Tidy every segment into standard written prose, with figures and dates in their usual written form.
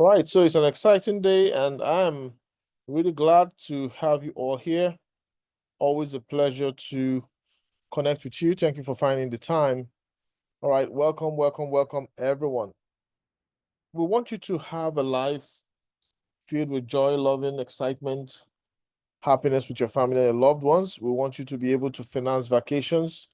All right, so it's an exciting day, and I'm really glad to have you all here. Always a pleasure to connect with you. Thank you for finding the time. All right, welcome, welcome, welcome, everyone. We want you to have a life filled with joy, loving, excitement, happiness with your family and your loved ones. We want you to be able to finance vacations,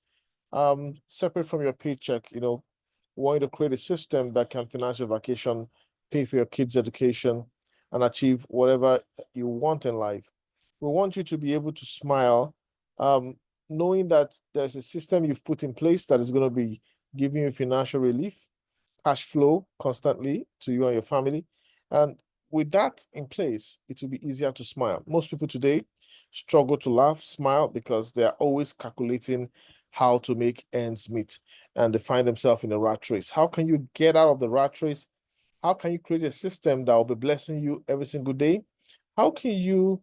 separate from your paycheck. We want you to create a system that can finance your vacation, pay for your kids' education, and achieve whatever you want in life. We want you to be able to smile, um, knowing that there's a system you've put in place that is going to be giving you financial relief, cash flow constantly to you and your family. And with that in place, it will be easier to smile. Most people today struggle to laugh, smile, because they are always calculating how to make ends meet, and they find themselves in a rat race. How can you get out of the rat race? How can you create a system that will be blessing you every single day? How can you,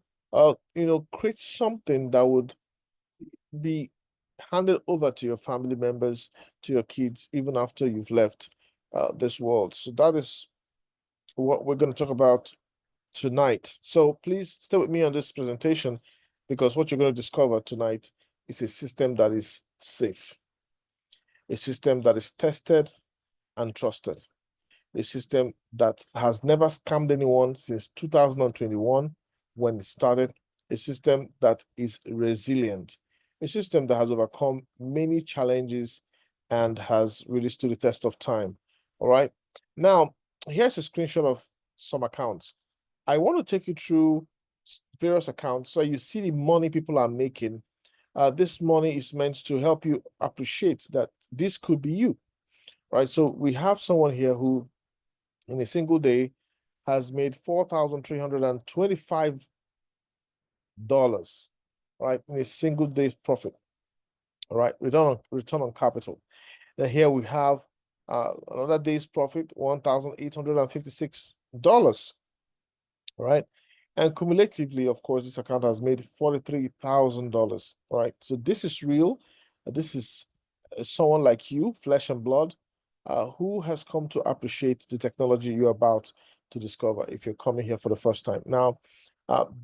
create something that would be handed over to your family members, to your kids, even after you've left this world? So that is what we're going to talk about tonight. So please stay with me on this presentation, because what you're going to discover tonight is a system that is safe, a system that is tested and trusted, a system that has never scammed anyone since 2021 when it started, a system that is resilient, a system that has overcome many challenges and has really stood the test of time. All right. Now, here's a screenshot of some accounts. I want to take you through various accounts so you see the money people are making. This money is meant to help you appreciate that this could be you, right? So we have someone here who, in a single day, has made $4,325, right? In a single day profit, all right? Return on capital. Then here we have another day's profit, $1,856, right? And cumulatively, of course, this account has made $43,000, right? So this is real. This is someone like you, flesh and blood, who has come to appreciate the technology you're about to discover if you're coming here for the first time. Now,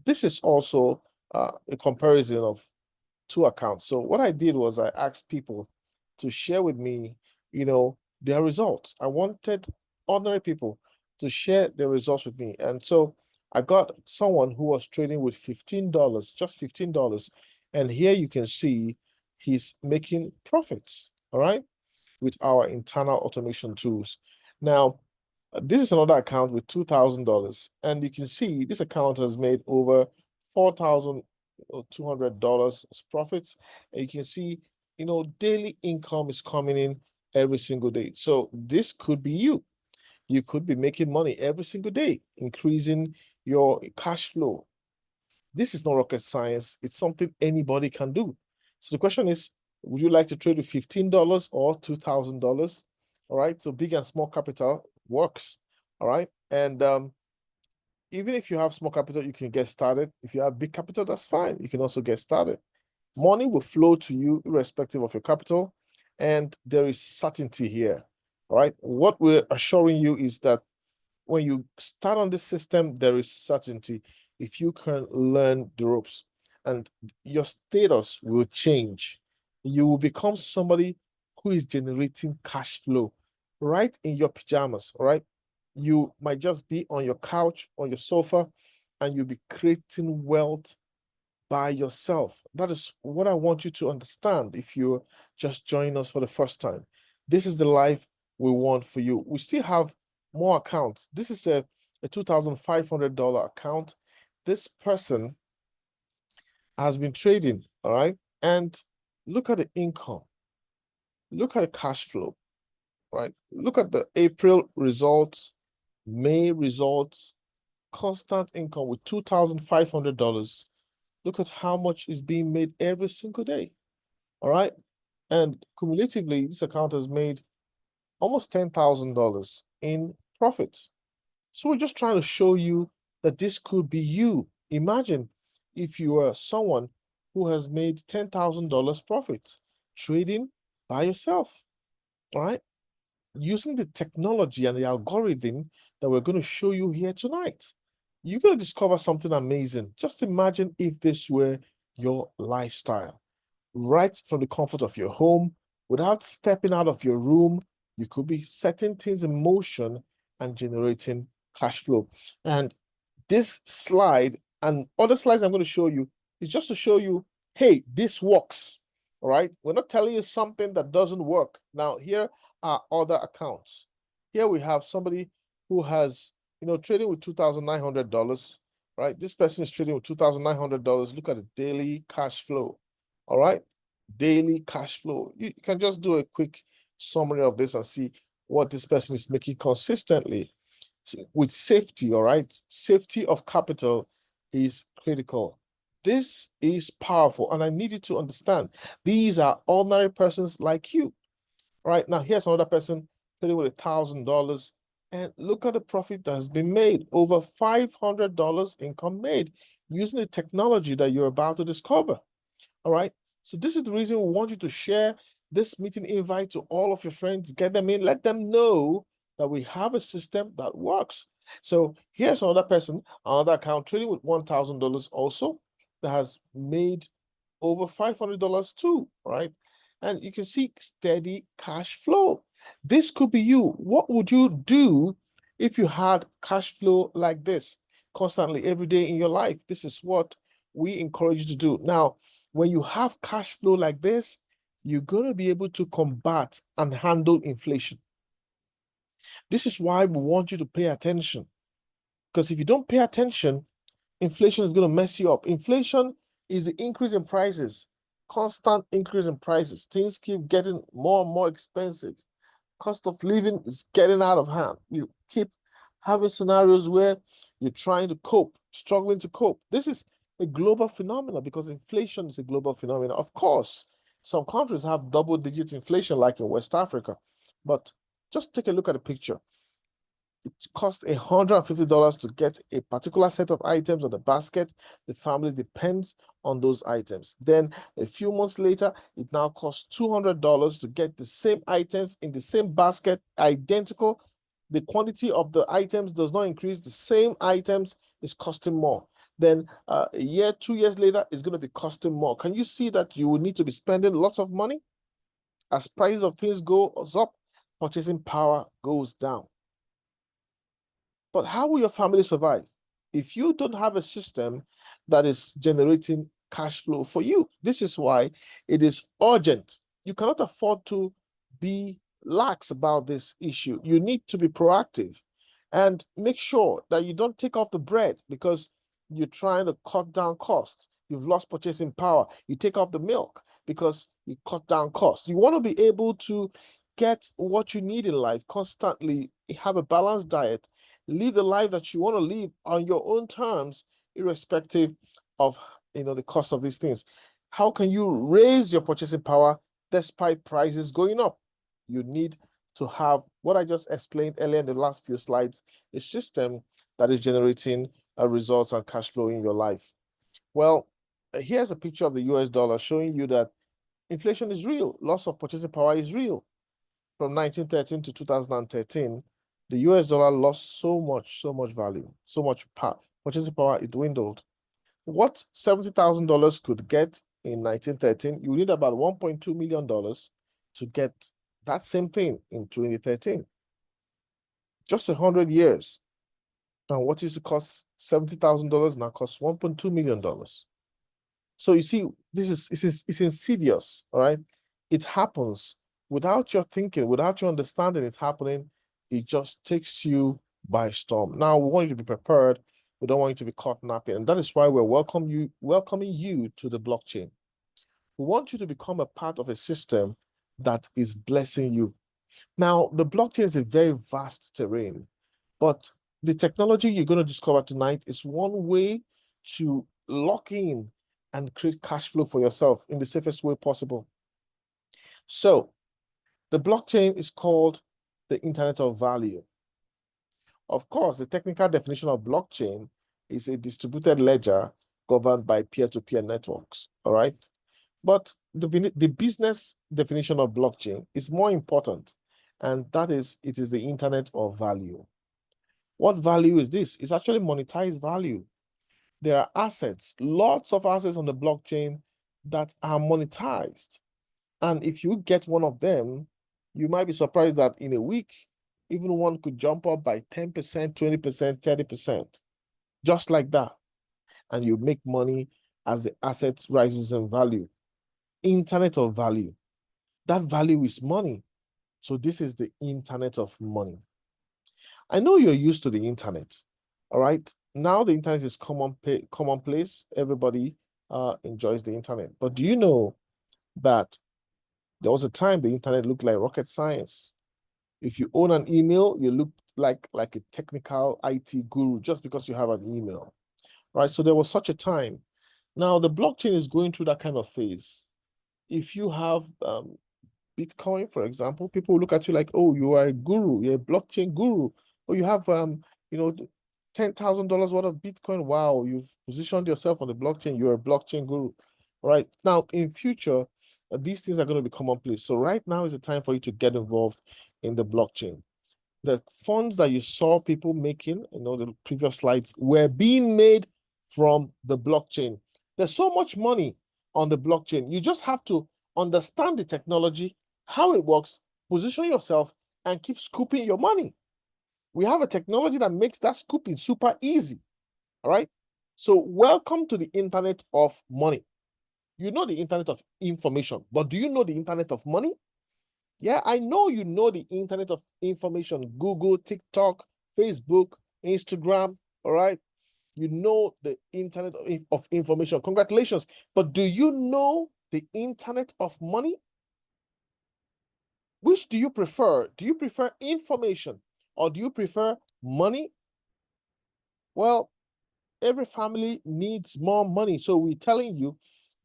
this is also a comparison of two accounts. So what I did was I asked people to share with me, their results. I wanted ordinary people to share their results with me. And so I got someone who was trading with $15, just $15. And here you can see he's making profits, all right, with our internal automation tools. Now, this is another account with $2,000. And you can see this account has made over $4,200 as profits. And you can see, daily income is coming in every single day. So this could be you. You could be making money every single day, increasing your cash flow. This is not rocket science. It's something anybody can do. So the question is, would you like to trade with $15 or $2,000? All right. So big and small capital works. All right. And even if you have small capital, you can get started. If you have big capital, that's fine. You can also get started. Money will flow to you irrespective of your capital. And there is certainty here. All right. What we're assuring you is that when you start on this system, there is certainty if you can learn the ropes, and your status will change. You will become somebody who is generating cash flow right in your pajamas, all right? You might just be on your couch, on your sofa, and you'll be creating wealth by yourself. That is what I want you to understand if you're just joining us for the first time. This is the life we want for you. We still have more accounts. This is a $2,500 account. This person has been trading, all right? And look at the income. Look at the cash flow, right? Look at the April results, May results, constant income with $2,500. Look at how much is being made every single day, all right? And cumulatively, this account has made almost $10,000 in profits. So we're just trying to show you that this could be you. Imagine if you are someone who has made $10,000 profit trading by yourself, all right? using the technology and the algorithm that we're going to show you here tonight. You're going to discover something amazing. Just imagine if this were your lifestyle, right from the comfort of your home, without stepping out of your room. You could be setting things in motion and generating cash flow. And this slide and other slides I'm going to show you is just to show you, hey, this works. All right. We're not telling you something that doesn't work. Now, here are other accounts. Here we have somebody who has, trading with $2,900. Right. This person is trading with $2,900. Look at the daily cash flow. All right. Daily cash flow. You can just do a quick summary of this and see what this person is making consistently with safety. All right. Safety of capital is critical. This is powerful. And I need you to understand these are ordinary persons like you. All right. Now, here's another person trading with $1,000. And look at the profit that has been made. Over $500 income made using the technology that you're about to discover. All right. So this is the reason we want you to share this meeting invite to all of your friends. Get them in. Let them know that we have a system that works. So here's another person, another account trading with $1,000 also that has made over $500 too, right? And you can see steady cash flow. This could be you. What would you do if you had cash flow like this constantly every day in your life? This is what we encourage you to do. Now, when you have cash flow like this, you're going to be able to combat and handle inflation. This is why we want you to pay attention. Because if you don't pay attention, inflation is going to mess you up. Inflation is the increase in prices, constant increase in prices. Things keep getting more and more expensive. Cost of living is getting out of hand. You keep having scenarios where you're trying to cope, struggling to cope. This is a global phenomenon because inflation is a global phenomenon. Of course, some countries have double-digit inflation like in West Africa, but just take a look at the picture. It costs $150 to get a particular set of items on the basket. The family depends on those items. Then a few months later, it now costs $200 to get the same items in the same basket, identical. The quantity of the items does not increase. The same items is costing more. Then a year, 2 years later, it's going to be costing more. Can you see that you will need to be spending lots of money? As prices of things goes up, purchasing power goes down. But how will your family survive if you don't have a system that is generating cash flow for you? This is why it is urgent. You cannot afford to be lax about this issue. You need to be proactive and make sure that you don't take off the bread because you're trying to cut down costs. You've lost purchasing power. You take off the milk because you cut down costs. You want to be able to get what you need in life constantly, have a balanced diet, live the life that you want to live on your own terms, irrespective of the cost of these things. How can you raise your purchasing power despite prices going up? You need to have what I just explained earlier in the last few slides, a system that is generating results and cash flow in your life. Well, here's a picture of the US dollar showing you that inflation is real, loss of purchasing power is real. From 1913 to 2013, the US dollar lost so much value, so much power, purchasing power, it dwindled. What $70,000 could get in 1913, you need about $1.2 million to get that same thing in 2013. Just 100 years. And what used to cost $70,000 now costs $1.2 million. So you see, it's insidious, all right? It happens without your thinking, without your understanding it's happening. It just takes you by storm. Now, we want you to be prepared. We don't want you to be caught napping. And that is why we're welcoming you to the blockchain. We want you to become a part of a system that is blessing you. Now, the blockchain is a very vast terrain, but the technology you're going to discover tonight is one way to lock in and create cash flow for yourself in the safest way possible. So, the blockchain is called the Internet of Value. Of course, the technical definition of blockchain is a distributed ledger governed by peer-to-peer networks, all right? But the business definition of blockchain is more important, and that is, it is the internet of value. What value is this? It's actually monetized value. There are assets, lots of assets on the blockchain that are monetized. And if you get one of them, you might be surprised that in a week, even one could jump up by 10%, 20%, 30%, just like that. And you make money as the asset rises in value. Internet of value. That value is money. So this is the internet of money. I know you're used to the internet, all right? Now the internet is commonplace. Everybody enjoys the internet. But do you know that there was a time the internet looked like rocket science? If you own an email, you look like a technical IT guru just because you have an email, right? So there was such a time. Now the blockchain is going through that kind of phase. If you have Bitcoin, for example, people look at you like, oh, you are a guru, you're a blockchain guru. Or you have $10,000 worth of Bitcoin. Wow, you've positioned yourself on the blockchain, you're a blockchain guru. Right now, in future, these things are going to be commonplace. So right now is the time for you to get involved in the blockchain. The funds that you saw people making, the previous slides, were being made from the blockchain. There's so much money on the blockchain. You just have to understand the technology, how it works, position yourself, and keep scooping your money. We have a technology that makes that scooping super easy. All right. So welcome to the internet of money. You know the internet of information, but do you know the internet of money? Yeah, I know you know the internet of information, Google, TikTok, Facebook, Instagram, all right? You know the internet of information. Congratulations. But do you know the internet of money? Which do you prefer? Do you prefer information or do you prefer money? Well, every family needs more money. So we're telling you,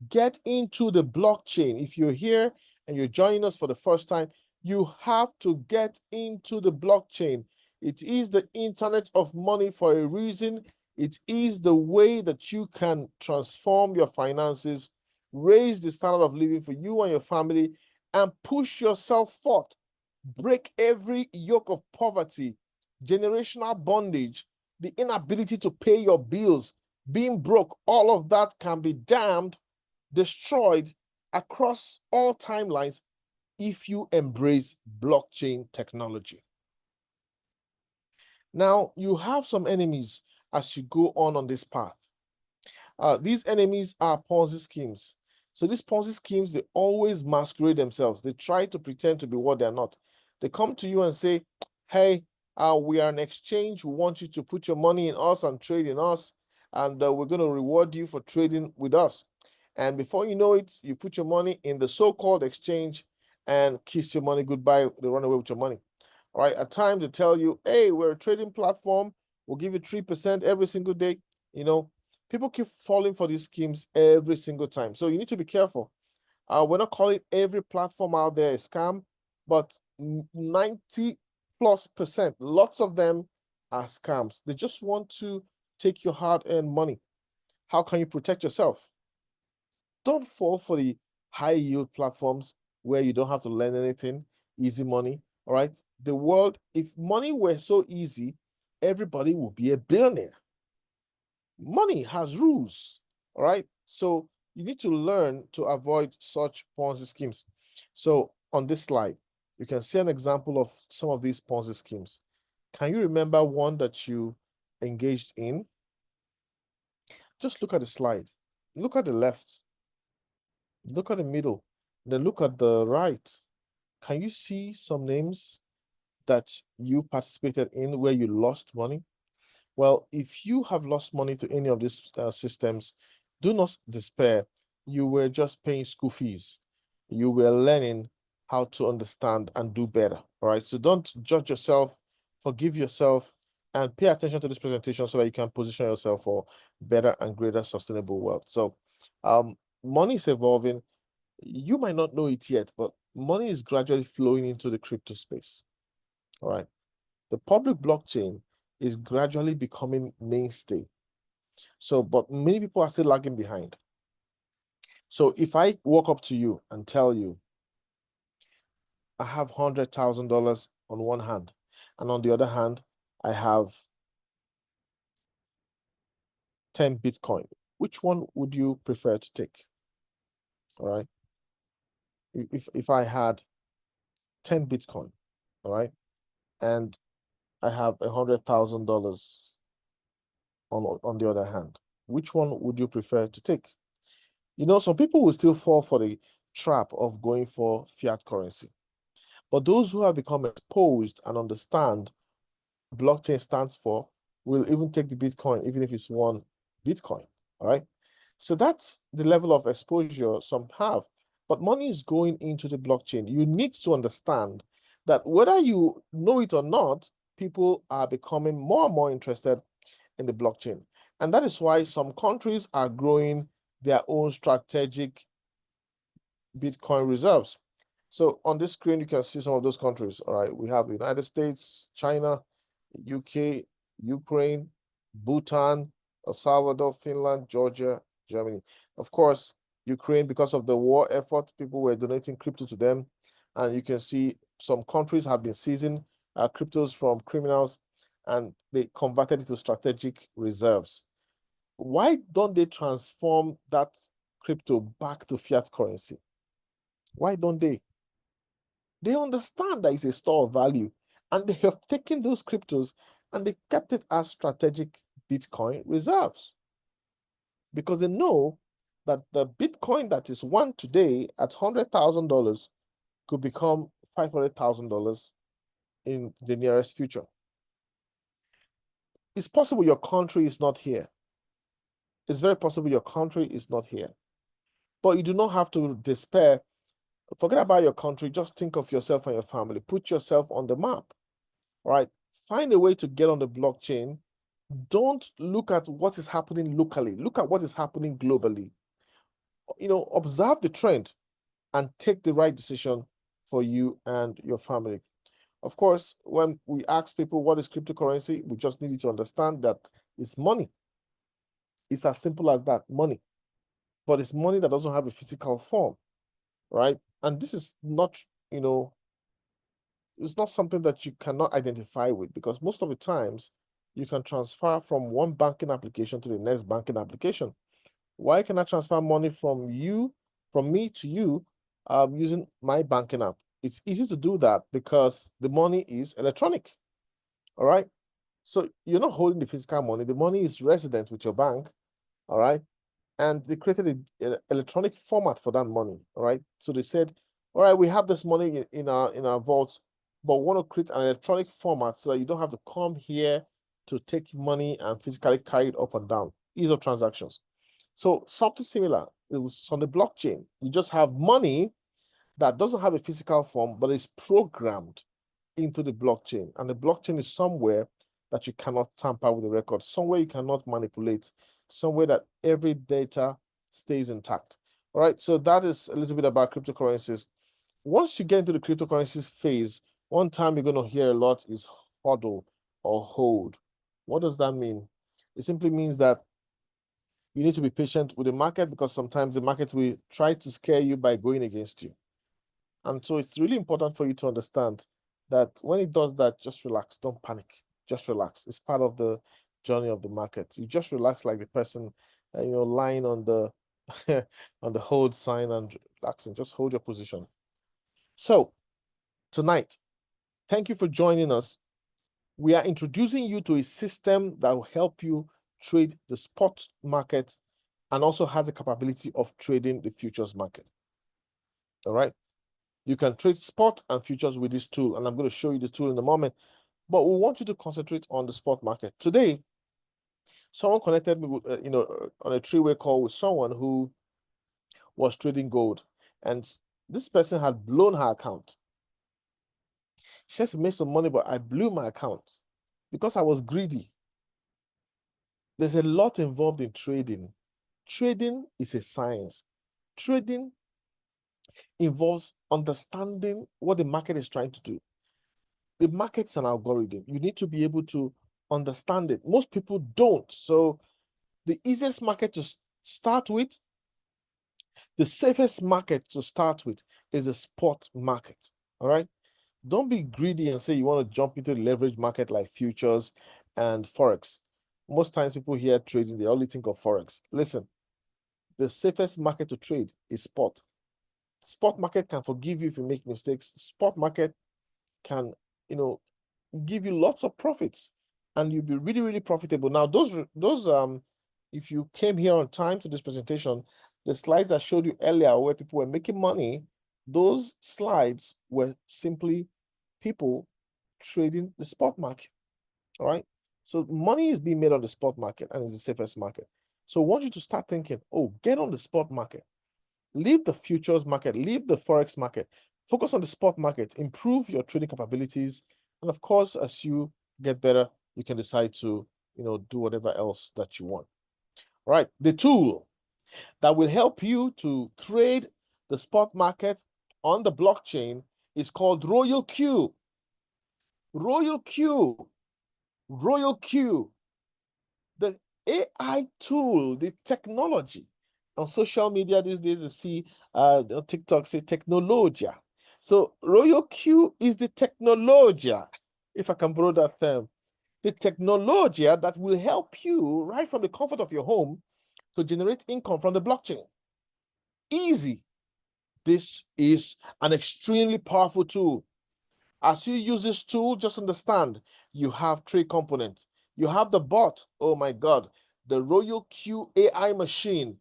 get into the blockchain. If you're here and you're joining us for the first time, you have to get into the blockchain. It is the internet of money for a reason. It is the way that you can transform your finances, raise the standard of living for you and your family, and push yourself forth. Break every yoke of poverty, generational bondage, the inability to pay your bills, being broke. All of that can be damned, destroyed across all timelines if you embrace blockchain technology. Now, you have some enemies as you go on this path. These enemies are Ponzi schemes. So these Ponzi schemes, they always masquerade themselves. They try to pretend to be what they're not. They come to you and say, hey, we are an exchange. We want you to put your money in us and trade in us. And we're going to reward you for trading with us. And before you know it, you put your money in the so-called exchange and kiss your money goodbye. They run away with your money. All right. At times they tell you, hey, we're a trading platform. We'll give you 3% every single day. People keep falling for these schemes every single time. So you need to be careful. We're not calling every platform out there a scam, but 90+%, lots of them are scams. They just want to take your hard-earned money. How can you protect yourself? Don't fall for the high-yield platforms where you don't have to learn anything, easy money, all right? The world, if money were so easy, everybody would be a billionaire. Money has rules, all right? So you need to learn to avoid such Ponzi schemes. So on this slide, you can see an example of some of these Ponzi schemes. Can you remember one that you engaged in? Just look at the slide. Look at the left. Look at the middle. Then look at the right. Can you see some names that you participated in where you lost money? Well, if you have lost money to any of these systems, do not despair. You were just paying school fees. You were learning how to understand and do better. All right. So don't judge yourself, forgive yourself, and pay attention to this presentation so that you can position yourself for better and greater sustainable wealth. So money is evolving. You might not know it yet, but money is gradually flowing into the crypto space. All right. The public blockchain is gradually becoming mainstay. So, but many people are still lagging behind. So if I walk up to you and tell you, I have $100,000 on one hand, and on the other hand, I have 10 Bitcoin. Which one would you prefer to take? All right. If I had 10 Bitcoin, all right, and I have $100,000 on the other hand, which one would you prefer to take? You know, some people will still fall for the trap of going for fiat currency. But those who have become exposed and understand blockchain stands for will even take the Bitcoin, even if it's one Bitcoin. All right. So that's the level of exposure some have. But money is going into the blockchain. You need to understand that whether you know it or not, people are becoming more and more interested in the blockchain. And that is why some countries are growing their own strategic Bitcoin reserves. So on this screen, you can see some of those countries. All right, we have the United States, China, UK, Ukraine, Bhutan, El Salvador, Finland, Georgia, Germany. Of course, Ukraine, because of the war effort, people were donating crypto to them. And you can see some countries have been seizing cryptos from criminals, and they converted it to strategic reserves. Why don't they transform that crypto back to fiat currency? Why don't they? They understand that it's a store of value, and they have taken those cryptos and they kept it as strategic Bitcoin reserves because they know that the Bitcoin that is one today at $100,000 could become $500,000 in the nearest future. It's possible your country is not here. It's very possible your country is not here. But you do not have to despair. Forget about your country. Just think of yourself and your family. Put yourself on the map. All right. Find a way to get on the blockchain. Don't look at what is happening locally. Look at what is happening globally. You know, observe the trend and take the right decision for you and your family. Of course, when we ask people what is cryptocurrency, we just need you to understand that it's money. It's as simple as that, money. But it's money that doesn't have a physical form, right? And this is not, you know, it's not something that you cannot identify with, because most of the times you can transfer from one banking application to the next banking application. Why can I transfer money from me to you, using my banking app? It's easy to do that because the money is electronic. All right. So you're not holding the physical money. The money is resident with your bank. All right. And they created an electronic format for that money. All right. So they said, all right, we have this money in our vaults, but we want to create an electronic format so that you don't have to come here to take money and physically carry it up and down. Ease of transactions. So something similar. It was on the blockchain. You just have money that doesn't have a physical form, but is programmed into the blockchain. And the blockchain is somewhere that you cannot tamper with the record, somewhere you cannot manipulate, somewhere that every data stays intact. All right. So that is a little bit about cryptocurrencies. Once you get into the cryptocurrencies phase, one time you're going to hear a lot is hodl or hold. What does that mean? It simply means that you need to be patient with the market, because sometimes the market will try to scare you by going against you. And so it's really important for you to understand that when it does that, just relax, don't panic, just relax. It's part of the journey of the market. You just relax like the person, lying on the on the hold sign and relaxing. Just hold your position. So tonight, thank you for joining us. We are introducing you to a system that will help you trade the spot market and also has the capability of trading the futures market. All right. You can trade spot and futures with this tool, and I'm going to show you the tool in a moment. But we want you to concentrate on the spot market. Today, someone connected me with, on a three-way call with someone who was trading gold, and this person had blown her account. She says she made some money, but I blew my account because I was greedy. There's a lot involved in trading. Trading is a science. Trading involves understanding what the market is trying to do. The market's an algorithm. You need to be able to understand it. Most people don't. So the easiest market to start with, the safest market to start with, is the spot market. All right. Don't be greedy and say you want to jump into the leverage market like futures and Forex. Most times people hear trading, they only think of Forex. Listen, the safest market to trade is spot. Spot market can forgive you if you make mistakes. Spot market can, give you lots of profits and you'll be really, really profitable. Now, if you came here on time to this presentation, the slides I showed you earlier where people were making money, those slides were simply people trading the spot market. All right. So money is being made on the spot market and it's the safest market. So I want you to start thinking, oh, get on the spot market. Leave the futures market, leave the Forex market, focus on the spot market, improve your trading capabilities. And of course, as you get better, you can decide to, do whatever else that you want. All right. The tool that will help you to trade the spot market on the blockchain is called RoyalQ. RoyalQ. RoyalQ. The AI tool, the technology. On social media these days, you see on TikTok say technologia. So RoyalQ is the technologia, if I can borrow that term, the technologia that will help you right from the comfort of your home to generate income from the blockchain. Easy. This is an extremely powerful tool. As you use this tool, just understand you have three components. You have the bot, oh my God, the RoyalQ AI machine.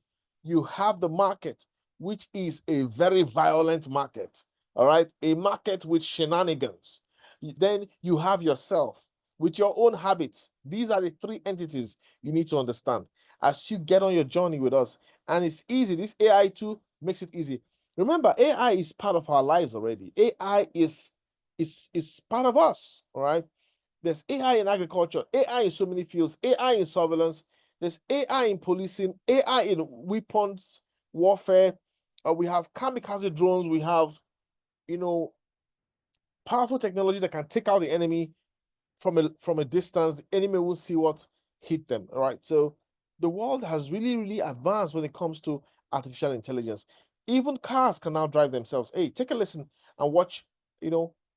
You have the market, which is a very violent market, all right? A market with shenanigans. Then you have yourself with your own habits. These are the three entities you need to understand as you get on your journey with us. And it's easy. This AI tool makes it easy. Remember, AI is part of our lives already. AI is part of us, all right? There's AI in agriculture, AI in so many fields, AI in surveillance, there's AI in policing, AI in weapons, warfare. We have kamikaze drones, we have, powerful technology that can take out the enemy from a distance. The enemy will see what hit them, all right? So the world has really, really advanced when it comes to artificial intelligence. Even cars can now drive themselves. Hey, take a listen and watch,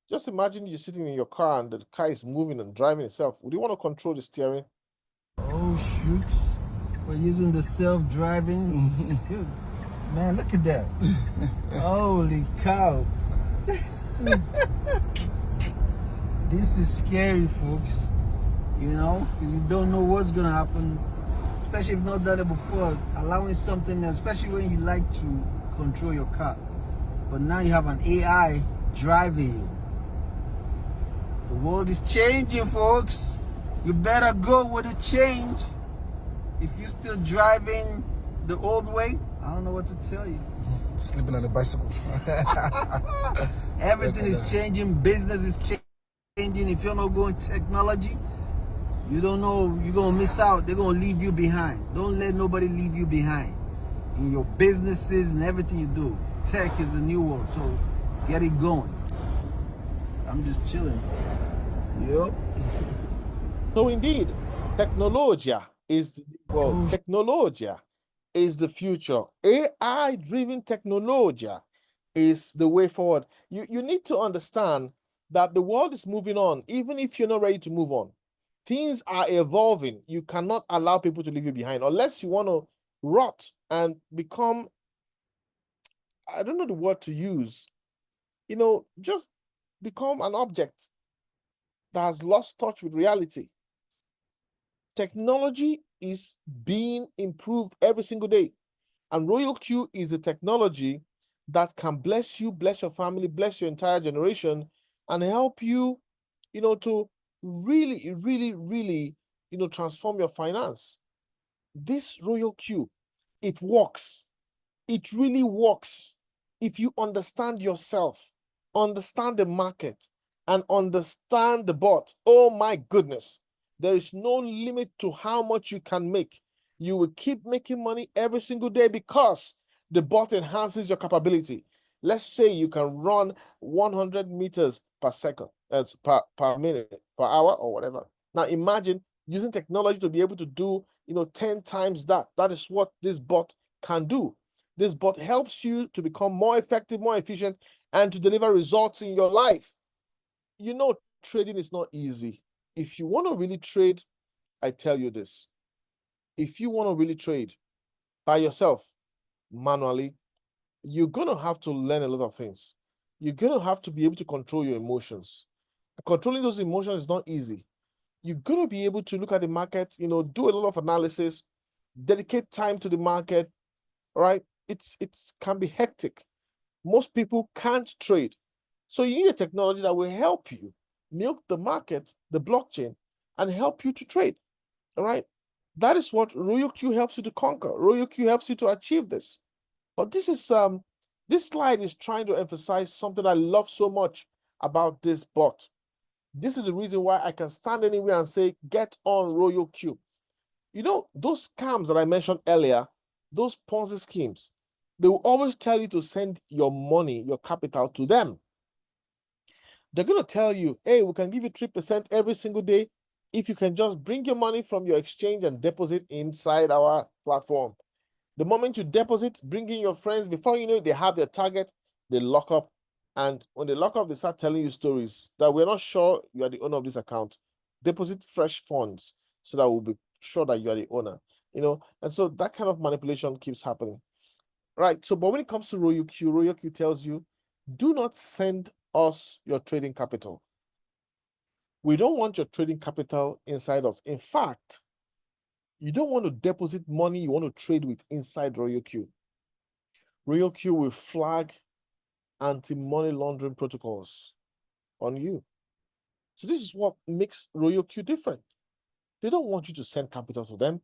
just imagine you're sitting in your car and the car is moving and driving itself. Would you want to control the steering? Oh, shoots. We're using the self-driving. Good. Man, look at that. Holy cow. This is scary, folks. Because you don't know what's going to happen. Especially if you've not done it before. Allowing something, especially when you like to control your car. But now you have an AI driving you. The world is changing, folks. You better go with the change. If you're still driving the old way, I don't know what to tell you. Sleeping on the bicycle. Everything is changing. Business is changing. If you're not going technology, you don't know, you're going to miss out. They're going to leave you behind. Don't let nobody leave you behind. In your businesses and everything you do. Tech is the new world, so get it going. I'm just chilling. Yep. So indeed, technologia is the world. Technologia is the future. AI-driven technologia is the way forward. You need to understand that the world is moving on, even if you're not ready to move on. Things are evolving. You cannot allow people to leave you behind unless you want to rot and become, I don't know the word to use, just become an object that has lost touch with reality. Technology is being improved every single day. And RoyalQ is a technology that can bless you, bless your family, bless your entire generation, and help you, to really, really, really, transform your finance. This RoyalQ, it works. It really works if you understand yourself, understand the market, and understand the bot. Oh my goodness. There is no limit to how much you can make. You will keep making money every single day because the bot enhances your capability. Let's say you can run 100 meters per second, per minute, per hour, or whatever. Now imagine using technology to be able to do, 10 times that. That is what this bot can do. This bot helps you to become more effective, more efficient, and to deliver results in your life. You know, trading is not easy. If you want to really trade, I tell you this. If you want to really trade by yourself, manually, you're going to have to learn a lot of things. You're going to have to be able to control your emotions. Controlling those emotions is not easy. You're going to be able to look at the market, do a lot of analysis, dedicate time to the market, right? It can be hectic. Most people can't trade. So you need a technology that will help you milk the market, the blockchain, and help you to trade. All right. That is what RoyalQ helps you to conquer. RoyalQ helps you to achieve this. But this slide is trying to emphasize something I love so much about this bot. This is the reason why I can stand anywhere and say, get on RoyalQ. Those scams that I mentioned earlier, those Ponzi schemes, they will always tell you to send your money, your capital to them. They're going to tell you, hey, we can give you 3% every single day if you can just bring your money from your exchange and deposit inside our platform. The moment you deposit, bring in your friends, before you know it, they have their target, they lock up. And when they lock up, they start telling you stories that we're not sure you are the owner of this account. Deposit fresh funds so that we'll be sure that you are the owner. And so that kind of manipulation keeps happening. Right. So, but when it comes to RoyalQ tells you, do not send us your trading capital. We don't want your trading capital inside us. In fact, you don't want to deposit money you want to trade with inside RoyalQ. RoyalQ will flag anti-money laundering protocols on you. So this is what makes RoyalQ different. They don't want you to send capital to them.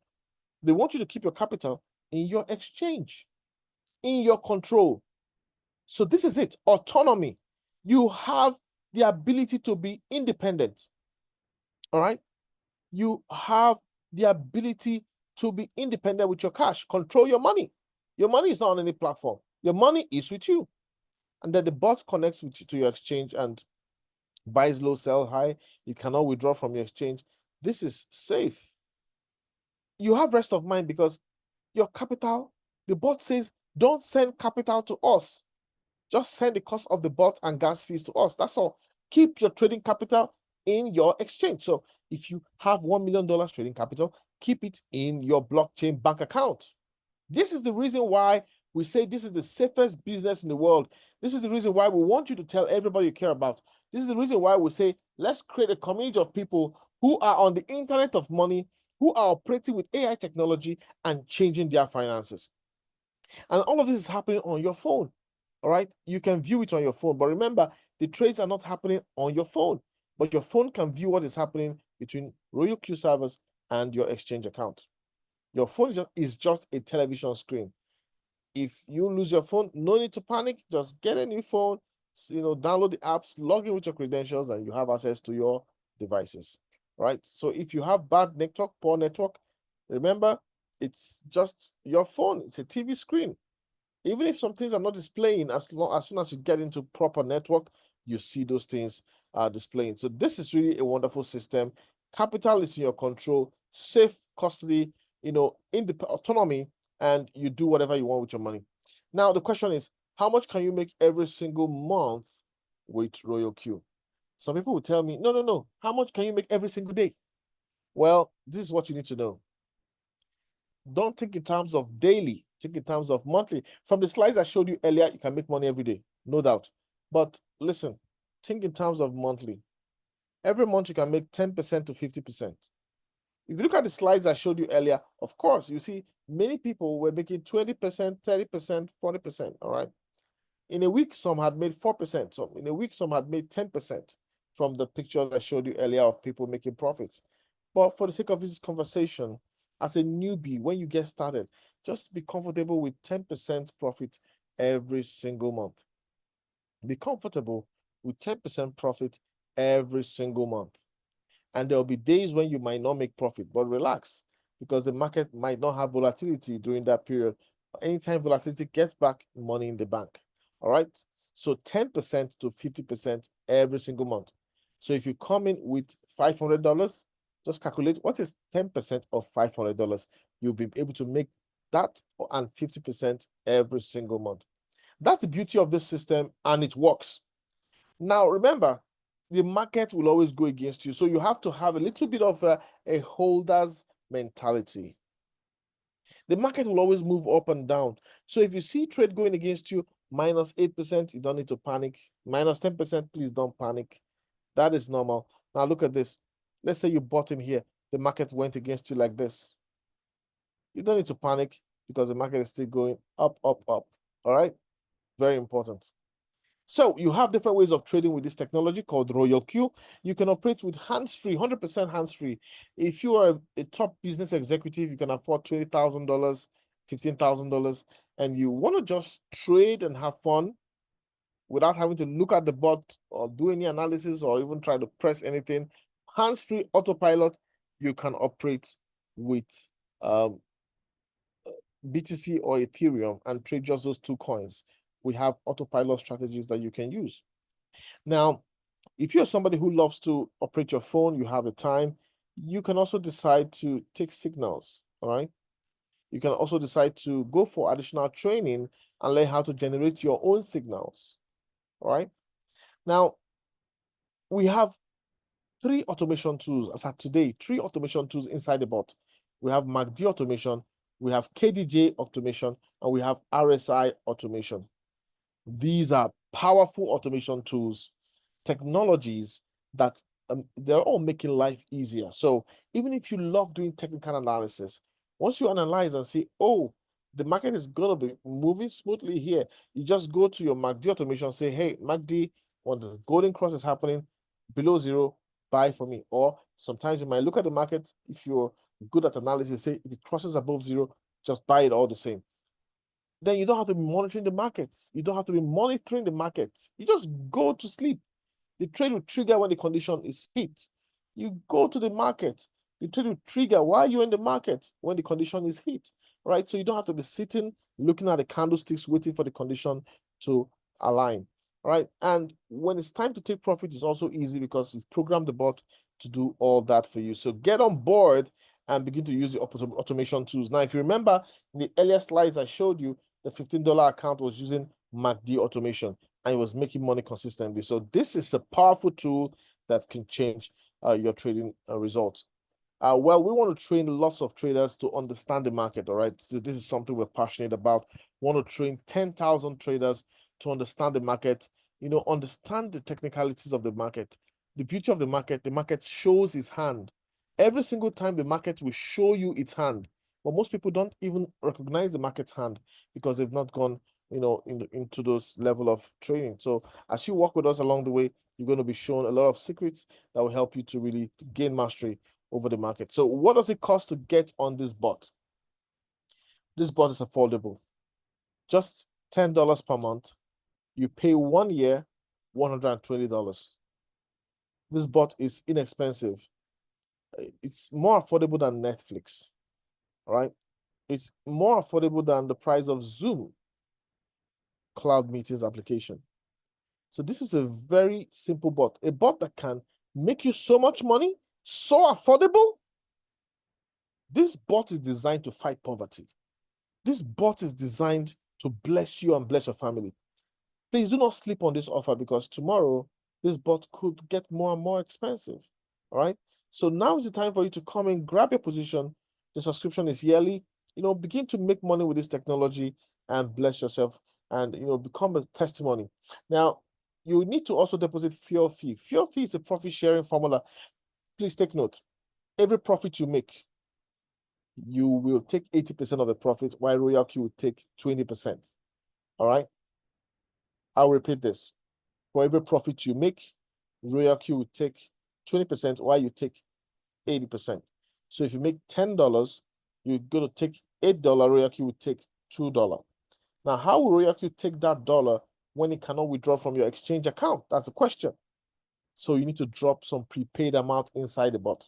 They want you to keep your capital in your exchange, in your control. So this is it, autonomy. You have the ability to be independent. All right? You have the ability to be independent with your cash. Control your money. Your money is not on any platform. Your money is with you. And then the bot connects with you to your exchange and buys low, sell high. It cannot withdraw from your exchange. This is safe. You have rest of mind because your capital, the bot says, don't send capital to us. Just send the cost of the bot and gas fees to us. That's all. Keep your trading capital in your exchange. So if you have $1 million trading capital, keep it in your blockchain bank account. This is the reason why we say this is the safest business in the world. This is the reason why we want you to tell everybody you care about. This is the reason why we say, let's create a community of people who are on the internet of money, who are operating with AI technology and changing their finances. And all of this is happening on your phone. All right. You can view it on your phone. But remember, the trades are not happening on your phone, but your phone can view what is happening between RoyalQ servers and your exchange account. Your phone is just a television screen. If you lose your phone, no need to panic. Just get a new phone, download the apps, log in with your credentials, and you have access to your devices. All right. So if you have bad network, poor network, remember, it's just your phone. It's a TV screen. Even if some things are not displaying, as soon as you get into proper network, you see those things displaying. So this is really a wonderful system. Capital is in your control, safe custody, in the autonomy, and you do whatever you want with your money. Now, the question is, how much can you make every single month with RoyalQ? Some people will tell me, no. How much can you make every single day? Well, this is what you need to know. Don't think in terms of daily, think in terms of monthly. From the slides I showed you earlier, you can make money every day, no doubt. But listen, think in terms of monthly. Every month you can make 10% to 50%. If you look at the slides I showed you earlier, of course, you see many people were making 20%, 30%, 40%, all right? In a week, some had made 4%. So in a week, some had made 10% from the pictures I showed you earlier of people making profits. But for the sake of this conversation, as a newbie, when you get started, just be comfortable with 10% profit every single month. Be comfortable with 10% profit every single month. And there'll be days when you might not make profit, but relax, because the market might not have volatility during that period. Anytime volatility gets back, money in the bank. All right. So 10% to 50% every single month. So if you come in with $500, just calculate what is 10% of $500. You'll be able to make That and 50% every single month. That's the beauty of this system, and it works. Now, remember, the market will always go against you. So you have to have a little bit of a holder's mentality. The market will always move up and down. So if you see trade going against you, minus 8%, you don't need to panic. Minus 10%, please don't panic. That is normal. Now look at this. Let's say you bought in here. The market went against you like this. You don't need to panic because the market is still going up, up, up. All right? Very important. So you have different ways of trading with this technology called RoyalQ. You can operate with hands-free, 100% hands-free. If you are a top business executive, you can afford $20,000, $15,000, and you want to just trade and have fun without having to look at the bot or do any analysis or even try to press anything, hands-free autopilot, you can operate with BTC or Ethereum and trade just those two coins. We have autopilot strategies that you can use. Now, if you're somebody who loves to operate your phone, you have the time, you can also decide to take signals, all right? You can also decide to go for additional training and learn how to generate your own signals, all right? Now, we have three automation tools as at today, three automation tools inside the bot. We have MACD automation, we have KDJ automation, and we have RSI automation. These are powerful automation tools, technologies that they're all making life easier. So even if you love doing technical analysis, once you analyze and see, oh, the market is going to be moving smoothly here, you just go to your MACD automation, say, hey, MACD, when the golden cross is happening below zero, buy for me. Or sometimes you might look at the market, if you're good at analysis, say if it crosses above zero, just buy it all the same. Then you don't have to be monitoring the markets. You don't have to be monitoring the markets. You just go to sleep. The trade will trigger when the condition is hit. You go to the market. The trade will trigger while you're in the market when the condition is hit, right? So you don't have to be sitting, looking at the candlesticks, waiting for the condition to align, right? And when it's time to take profit, it's also easy because you've programmed the bot to do all that for you. So get on board and begin to use the automation tools. Now, if you remember in the earlier slides I showed you, the $15 account was using MACD automation and it was making money consistently. So this is a powerful tool that can change your trading results. Well, we want to train lots of traders to understand the market, all right? So this is something we're passionate about. We want to train 10,000 traders to understand the market, understand the technicalities of the market. The beauty of the market shows its hand. Every single time the market will show you its hand. But most people don't even recognize the market's hand because they've not gone, into those level of training. So as you walk with us along the way, you're going to be shown a lot of secrets that will help you to really gain mastery over the market. So what does it cost to get on this bot? This bot is affordable. Just $10 per month. You pay 1 year, $120. This bot is inexpensive. It's more affordable than Netflix, all right? It's more affordable than the price of Zoom cloud meetings application. So this is a very simple bot, a bot that can make you so much money, so affordable. This bot is designed to fight poverty. This bot is designed to bless you and bless your family. Please do not sleep on this offer because tomorrow this bot could get more and more expensive. All right. So now is the time for you to come and grab your position. The subscription is yearly. Begin to make money with this technology and bless yourself and become a testimony. Now, you need to also deposit fuel fee. Fuel fee is a profit sharing formula. Please take note. Every profit you make, you will take 80% of the profit, while RoyalQ will take 20%. All right. I'll repeat this. For every profit you make, RoyalQ will take 20%, while you take 80%. So if you make $10, you're going to take $8, RoyalQ will take $2. Now, how will RoyalQ take that dollar when it cannot withdraw from your exchange account? That's the question. So you need to drop some prepaid amount inside the bot.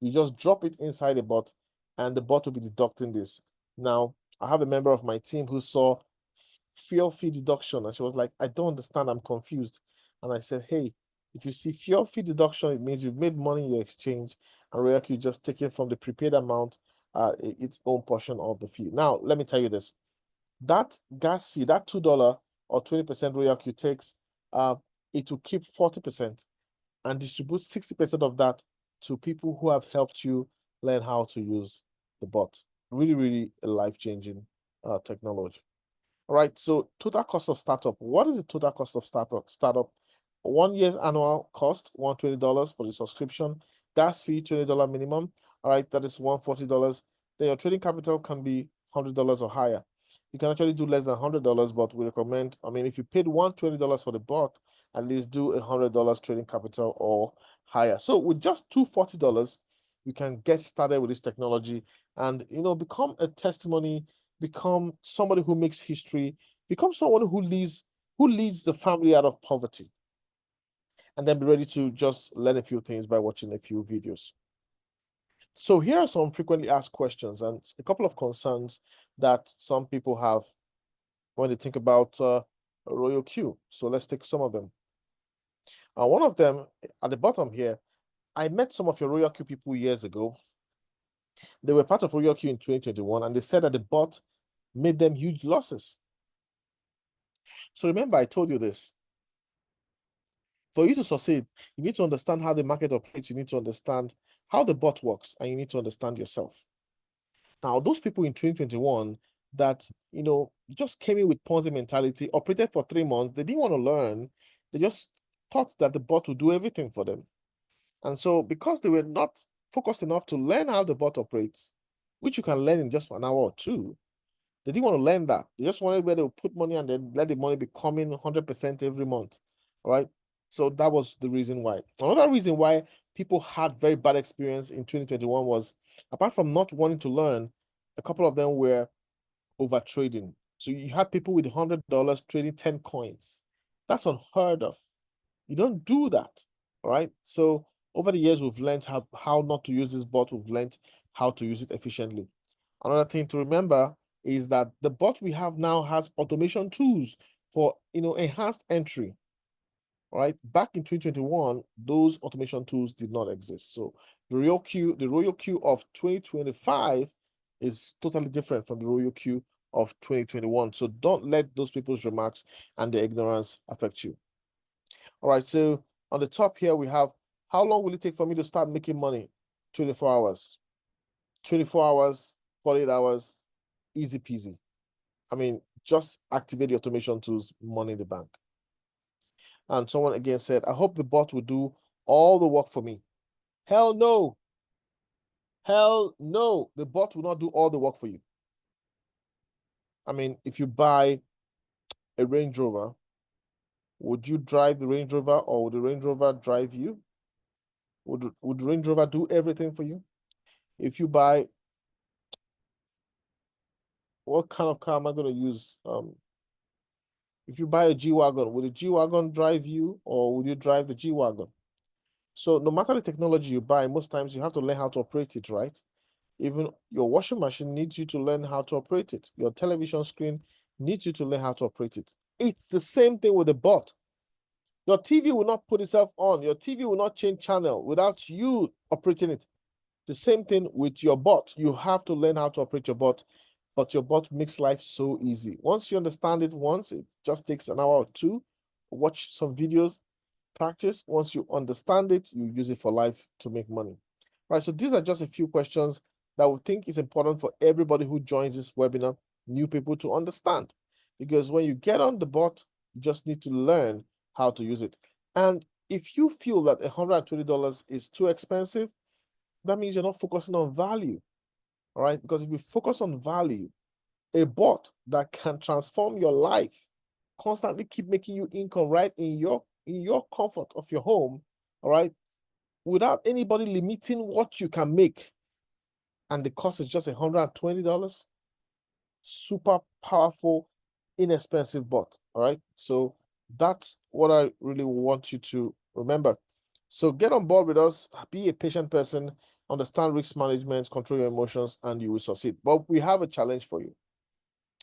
You just drop it inside the bot, and the bot will be deducting this. Now, I have a member of my team who saw fuel fee deduction, and she was like, I don't understand, I'm confused. And I said, hey, if you see fuel fee deduction, it means you've made money in your exchange, and RoyalQ just taking from the prepaid amount its own portion of the fee. Now, let me tell you this. That gas fee, that $2 or 20% RoyalQ takes, it will keep 40% and distribute 60% of that to people who have helped you learn how to use the bot. Really, really a life-changing technology. All right, so total cost of startup. What is the total cost of startup? 1 year's annual cost, $120 for the subscription. Gas fee, $20 minimum. All right, that is $140. Then your trading capital can be $100 or higher. You can actually do less than $100, but we recommend, I mean, if you paid $120 for the bot, at least do $100 trading capital or higher. So with just $240, you can get started with this technology and, become a testimony, become somebody who makes history, become someone who leads the family out of poverty, and then be ready to just learn a few things by watching a few videos. So here are some frequently asked questions and a couple of concerns that some people have when they think about RoyalQ. So let's take some of them. One of them at the bottom here, I met some of your RoyalQ people years ago. They were part of RoyalQ in 2021, and they said that the bot made them huge losses. So remember, I told you this. For you to succeed, you need to understand how the market operates, you need to understand how the bot works, and you need to understand yourself. Now, those people in 2021 that, just came in with Ponzi mentality, operated for 3 months, they didn't want to learn. They just thought that the bot would do everything for them. And so because they were not focused enough to learn how the bot operates, which you can learn in just an hour or two, they didn't want to learn that. They just wanted where they would put money and then let the money be coming 100% every month. All right. So that was the reason why. Another reason why people had very bad experience in 2021 was, apart from not wanting to learn, a couple of them were over trading. So you had people with $100 trading 10 coins. That's unheard of. You don't do that. All right. So over the years, we've learned how not to use this bot. We've learned how to use it efficiently. Another thing to remember is that the bot we have now has automation tools for enhanced entry. All right, back in 2021, those automation tools did not exist. So the RoyalQ of 2025 is totally different from the RoyalQ of 2021. So don't let those people's remarks and their ignorance affect you. All right, so on the top here we have, how long will it take for me to start making money? 24 hours. 24 hours, 48 hours, easy peasy. I mean, just activate the automation tools, money in the bank. And someone again said, I hope the bot will do all the work for me. Hell no. Hell no. The bot will not do all the work for you. I mean, if you buy a Range Rover, would you drive the Range Rover or would the Range Rover drive you? Would the Range Rover do everything for you? If you buy, what kind of car am I going to use? If you buy a G-Wagon, would the G-Wagon drive you or would you drive the G-Wagon? So no matter the technology you buy, most times you have to learn how to operate it, right? Even your washing machine needs you to learn how to operate it. Your television screen needs you to learn how to operate it. It's the same thing with the bot. Your TV will not put itself on. Your TV will not change channel without you operating it. The same thing with your bot. You have to learn how to operate your bot, but your bot makes life so easy. Once you understand it once, it just takes an hour or two. Watch some videos, practice. Once you understand it, you use it for life to make money. All right, so these are just a few questions that we think is important for everybody who joins this webinar, new people to understand. Because when you get on the bot, you just need to learn how to use it. And if you feel that $120 is too expensive, that means you're not focusing on value. All right, because if you focus on value, a bot that can transform your life, constantly keep making you income right in your comfort of your home, all right, without anybody limiting what you can make, and the cost is just $120, super powerful, inexpensive bot. All right, so that's what I really want you to remember. So get on board with us, be a patient person, understand risk management, control your emotions, and you will succeed. But we have a challenge for you,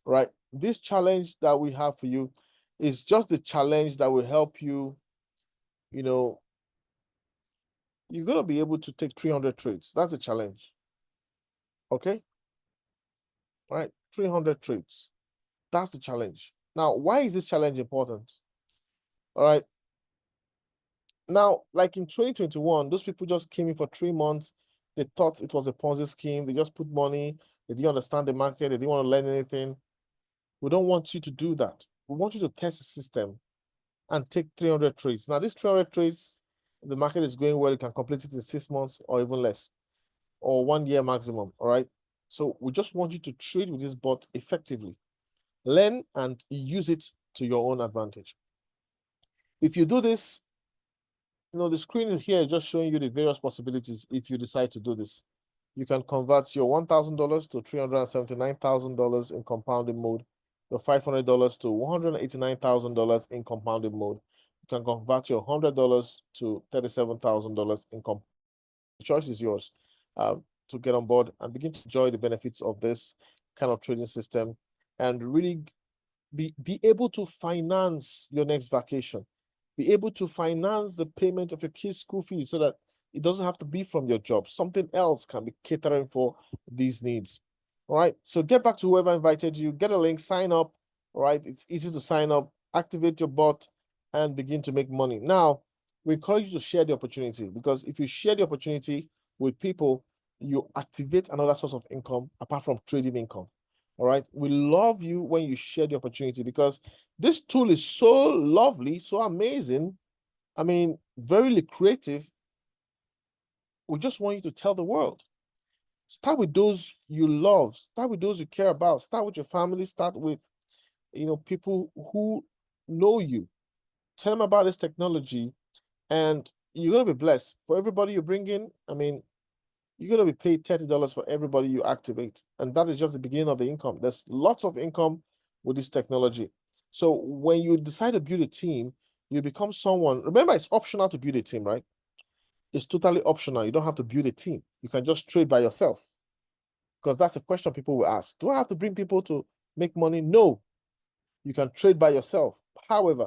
right? This challenge that we have for you is just the challenge that will help you, you're going to be able to take 300 trades. That's a challenge. Okay. All right. 300 trades. That's the challenge. Now, why is this challenge important? All right. Now, like in 2021, those people just came in for 3 months. They thought it was a Ponzi scheme. They just put money. They didn't understand the market. They didn't want to learn anything. We don't want you to do that. We want you to test the system and take 300 trades. Now, these 300 trades, the market is going well. You can complete it in 6 months or even less, or 1 year maximum. All right. So we just want you to trade with this bot effectively. Learn and use it to your own advantage. If you do this, the screen here is just showing you the various possibilities if you decide to do this. You can convert your $1,000 to $379,000 in compounding mode, your $500 to $189,000 in compounding mode. You can convert your $100 to $37,000 in compounding mode. The choice is yours to get on board and begin to enjoy the benefits of this kind of trading system and really be able to finance your next vacation, be able to finance the payment of your kids' school fees so that it doesn't have to be from your job. Something else can be catering for these needs. All right. So get back to whoever invited you, get a link, sign up. All right. It's easy to sign up, activate your bot, and begin to make money. Now, we encourage you to share the opportunity because if you share the opportunity with people, you activate another source of income apart from trading income. All right. We love you when you share the opportunity because this tool is so lovely, so amazing. I mean, very lucrative. We just want you to tell the world. Start with those you love. Start with those you care about. Start with your family. Start with, people who know you. Tell them about this technology and you're going to be blessed. For everybody you bring in, I mean, you're going to be paid $30 for everybody you activate. And that is just the beginning of the income. There's lots of income with this technology. So when you decide to build a team, you become someone. Remember, it's optional to build a team, right? It's totally optional. You don't have to build a team. You can just trade by yourself. Because that's a question people will ask. Do I have to bring people to make money? No. You can trade by yourself. However,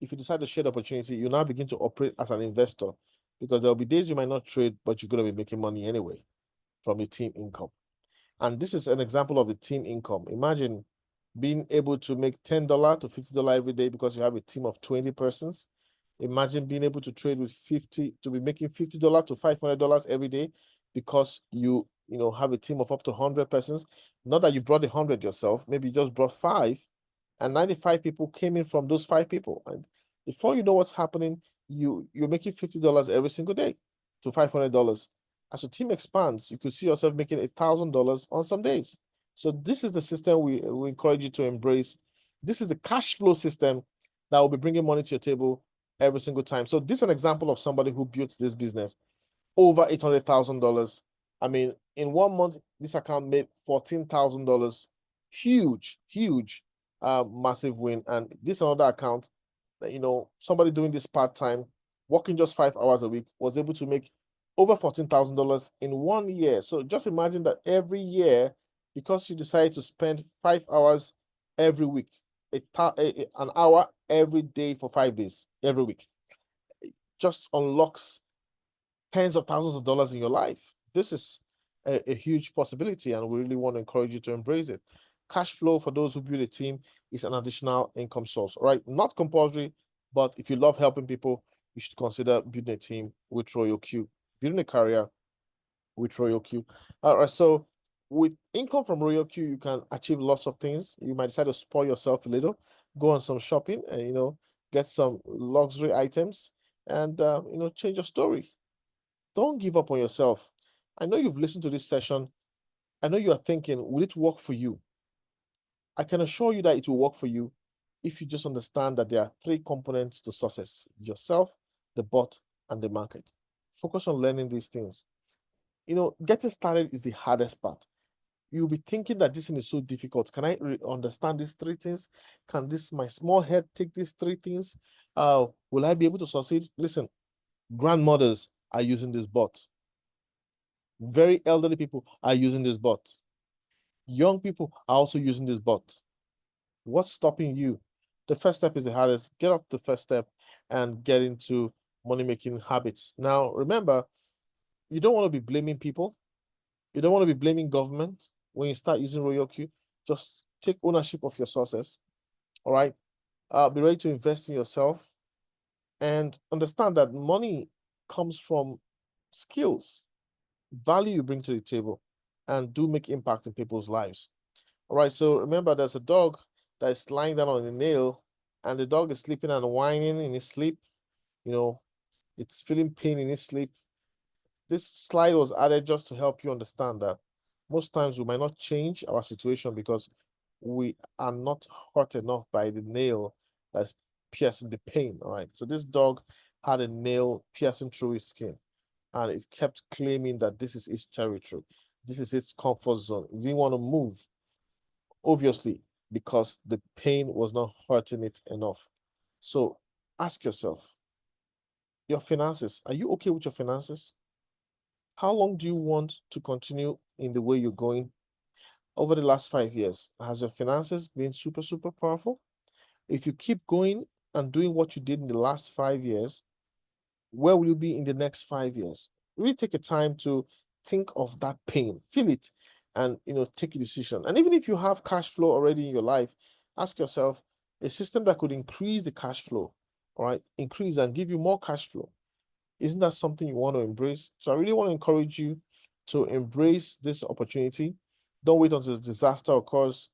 if you decide to share the opportunity, you now begin to operate as an investor because there'll be days you might not trade, but you're going to be making money anyway from your team income. And this is an example of a team income. Imagine being able to make $10 to $50 every day because you have a team of 20 persons. Imagine being able to trade with 50 to be making $50 to $500 every day because you have a team of up to 100 persons. Not that you brought 100 yourself, maybe you just brought 5 and 95 people came in from those 5 people. And before you know what's happening, you're making $50 every single day to $500. As your team expands, you could see yourself making $1,000 on some days. So this is the system we encourage you to embrace. This is the cash flow system that will be bringing money to your table every single time. So this is an example of somebody who built this business over $800,000. I mean, in 1 month, this account made $14,000. Huge, huge, massive win. And this another account that, somebody doing this part-time, working just 5 hours a week, was able to make over $14,000 in 1 year. So just imagine that every year, because you decide to spend 5 hours every week, an hour every day for 5 days, every week, just unlocks tens of thousands of dollars in your life. This is a huge possibility, and we really want to encourage you to embrace it. Cash flow for those who build a team is an additional income source, right? Not compulsory, but if you love helping people, you should consider building a team with RoyalQ, building a career with RoyalQ. All right, so with income from RoyalQ, you can achieve lots of things. You might decide to spoil yourself a little, go on some shopping, and get some luxury items, and change your story. Don't give up on yourself. I know you've listened to this session. I know you are thinking, will it work for you? I can assure you that it will work for you if you just understand that there are 3 components to success: yourself, the bot, and the market. Focus on learning these things. Getting started is the hardest part. You'll be thinking that this thing is so difficult. Can I understand these 3 things? Can my small head take these 3 things? Will I be able to succeed? Listen, grandmothers are using this bot. Very elderly people are using this bot. Young people are also using this bot. What's stopping you? The first step is the hardest. Get off the first step and get into money-making habits. Now, remember, you don't want to be blaming people. You don't want to be blaming government when you start using RoyalQ. Just take ownership of your sources. All right. Be ready to invest in yourself and understand that money comes from skills, value you bring to the table, and do make impact in people's lives. All right. So remember, there's a dog that is lying down on a nail, and the dog is sleeping and whining in his sleep. You know, it's feeling pain in his sleep. This slide was added just to help you understand that most times we might not change our situation because we are not hurt enough by the nail that's piercing the pain. All right. So this dog had a nail piercing through his skin, and it kept claiming that this is its territory. This is its comfort zone. It didn't want to move, obviously, because the pain was not hurting it enough. So ask yourself, your finances, are you okay with your finances? How long do you want to continue in the way you're going over the last 5 years? Has your finances been super, super powerful? If you keep going and doing what you did in the last 5 years, where will you be in the next 5 years? Really take a time to think of that pain, feel it, and take a decision. And even if you have cash flow already in your life, ask yourself a system that could increase the cash flow, all right, increase and give you more cash flow. Isn't that something you want to embrace? So I really want to encourage you to embrace this opportunity. Don't wait until disaster occurs.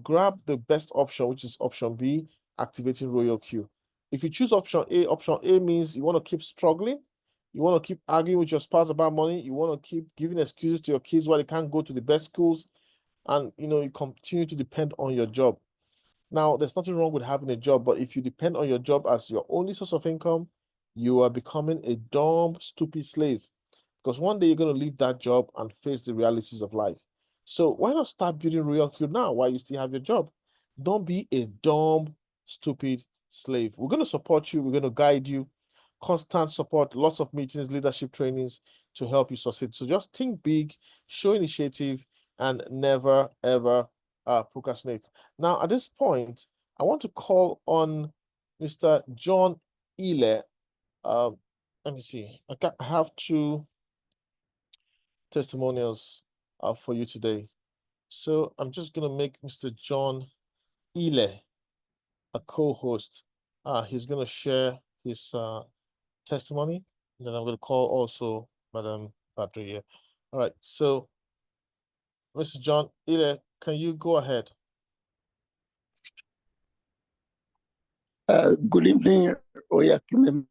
Grab the best option, which is option B, activating RoyalQ. If you choose option A means you want to keep struggling. You want to keep arguing with your spouse about money. You want to keep giving excuses to your kids why they can't go to the best schools. And, you continue to depend on your job. Now, there's nothing wrong with having a job, but if you depend on your job as your only source of income, you are becoming a dumb, stupid slave. Because one day you're going to leave that job and face the realities of life. So why not start building RoyalQ now while you still have your job? Don't be a dumb, stupid slave. We're going to support you. We're going to guide you. Constant support, lots of meetings, leadership trainings to help you succeed. So just think big, show initiative, and never, ever procrastinate. Now, at this point, I want to call on Mr. John Ile. Let me see. I have two testimonials for you today. So I'm just going to make Mr. John Ile a co-host. He's going to share his testimony. And then I'm going to call also Madam Badria. All right. So, Mr. John Ile, can you go ahead? Good evening, RoyalQ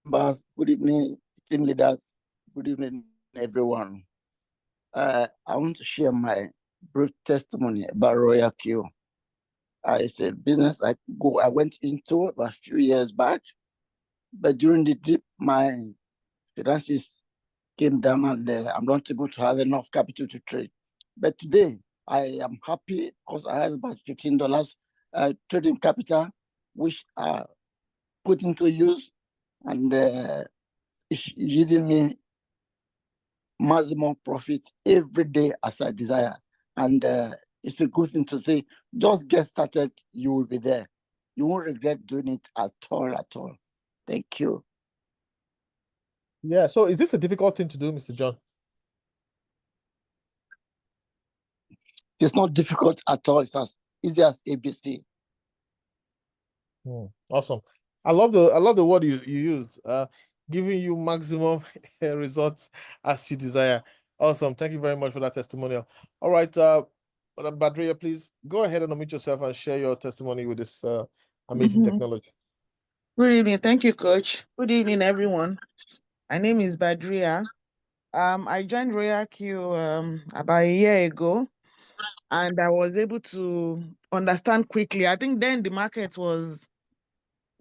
members. Good evening, team leaders. Good evening, everyone. I want to share my brief testimony about RoyalQ. It's a business I went into about a few years back, but during the dip, my finances came down and I'm not able to have enough capital to trade. But today, I am happy because I have about $15 trading capital, which I put into use, and it's yielding me maximum profit every day as I desire. And it's a good thing to say, just get started, you will be there. You won't regret doing it at all, at all. Thank you. Yeah. So is this a difficult thing to do, Mr. John? It's not difficult at all. It's as easy as ABC. Awesome. I love the word you used, giving you maximum results as you desire. Awesome. Thank you very much for that testimonial. All right, Madam Badria, please go ahead and unmute yourself and share your testimony with this amazing technology. Good evening. Thank you, Coach. Good evening, everyone. My name is Badria. I joined RoyalQ about a year ago, and I was able to understand quickly. I think then the market was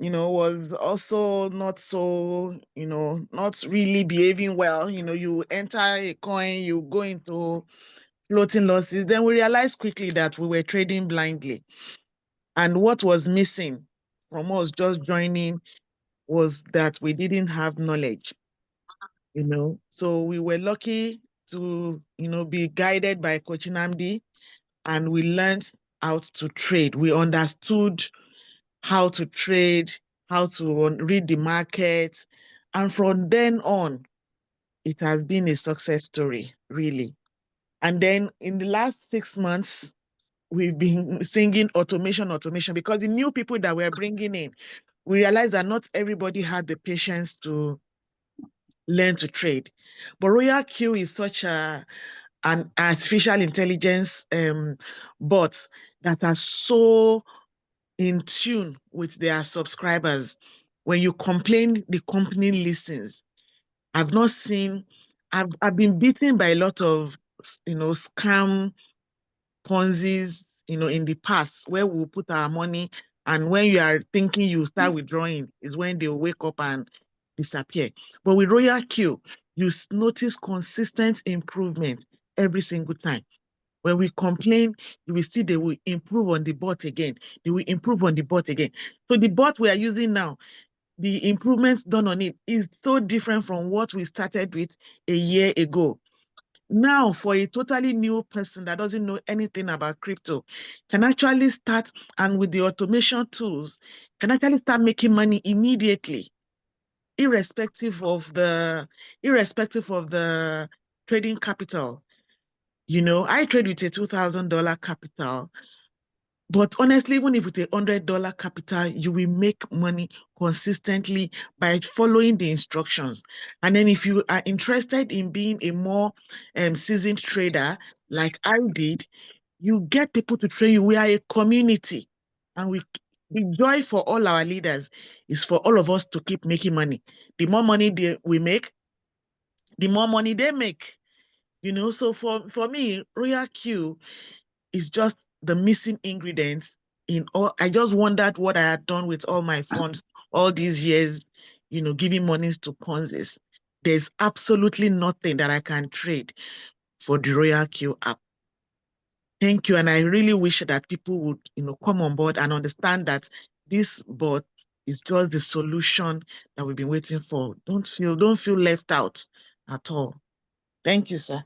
also not so, not really behaving well. You enter a coin, you go into floating losses. Then we realized quickly that we were trading blindly. And what was missing from us just joining was that we didn't have knowledge. So we were lucky to, be guided by Coach Namdi, and we learned how to trade. We understood how to trade, how to read the market. And from then on, it has been a success story, really. And then in the last 6 months, we've been singing automation, because the new people that we're bringing in, we realized that not everybody had the patience to learn to trade. But RoyalQ is such an artificial intelligence bot that are so in tune with their subscribers. When you complain, the company listens. I've not seen, I've been beaten by a lot of, scam Ponzi's, in the past where we'll put our money, and when you are thinking you start withdrawing is when they'll wake up and disappear. But with RoyalQ, you notice consistent improvement every single time. When we complain, you will see they will improve on the bot again. They will improve on the bot again. So the bot we are using now, the improvements done on it is so different from what we started with a year ago. Now, for a totally new person that doesn't know anything about crypto, can actually start, and with the automation tools, can actually start making money immediately, irrespective of the trading capital. I trade with a $2,000 capital. But honestly, even if with a $100 capital, you will make money consistently by following the instructions. And then if you are interested in being a more seasoned trader, like I did, you get people to train you. We are a community. And the joy for all our leaders is for all of us to keep making money. The more money we make, the more money they make. So for me, RoyalQ is just the missing ingredients in all. I just wondered what I had done with all my funds all these years, giving monies to Ponzi's. There's absolutely nothing that I can trade for the RoyalQ app. Thank you. And I really wish that people would, come on board and understand that this bot is just the solution that we've been waiting for. Don't feel left out at all. Thank you, sir.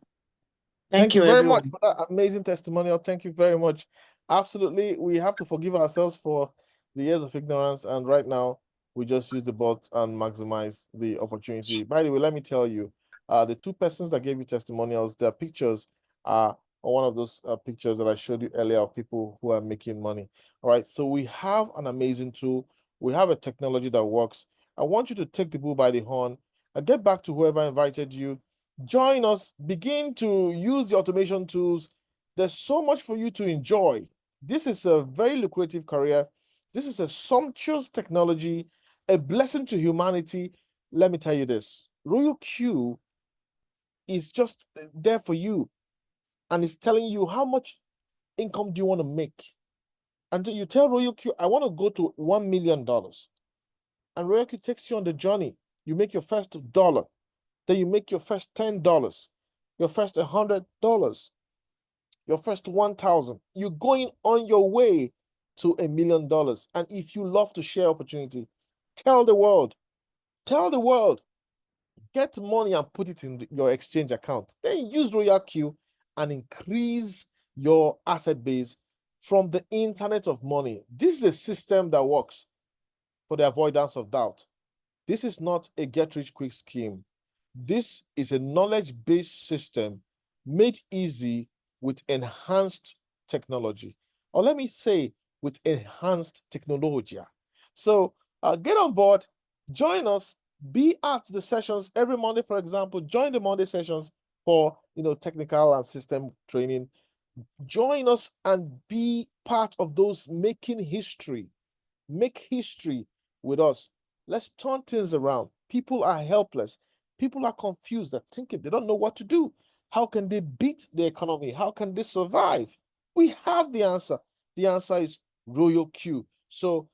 Thank Thank you you, very much everyone. for that amazing testimonial. Thank you very much. Absolutely, we have to forgive ourselves for the years of ignorance, and right now we just use the bot and maximize the opportunity. By the way, let me tell you, the two persons that gave you testimonials, their pictures are one of those pictures that I showed you earlier of people who are making money. All right, so we have an amazing tool. We have a technology that works. I want you to take the bull by the horn and get back to whoever invited you. Join us, begin to use the automation tools. There's so much for you to enjoy. This is a very lucrative career. This is a sumptuous technology, a blessing to humanity. Let me tell you this, RoyalQ is just there for you, and it's telling you how much income do you want to make. And you tell RoyalQ, I want to go to $1 million. And RoyalQ takes you on the journey. You make your first dollar. Then you make your first $10, your first $100, your first 1,000. You're going on your way to $1 million. And if you love to share opportunity, tell the world, get money and put it in your exchange account. Then use RoyalQ and increase your asset base from the internet of money. This is a system that works for the avoidance of doubt. This is not a get-rich-quick scheme. This is a knowledge-based system made easy with enhanced technology. Or let me say, with enhanced technology. So get on board, join us, be at the sessions every Monday, for example. Join the Monday sessions for technical and system training. Join us and be part of those making history. Make history with us. Let's turn things around. People are helpless. People are confused. They're thinking they don't know what to do. How can they beat the economy? How can they survive? We have the answer. The answer is RoyalQ. So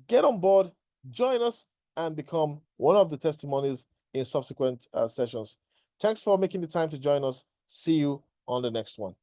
get on board, join us, and become one of the testimonies in subsequent sessions. Thanks for making the time to join us. See you on the next one.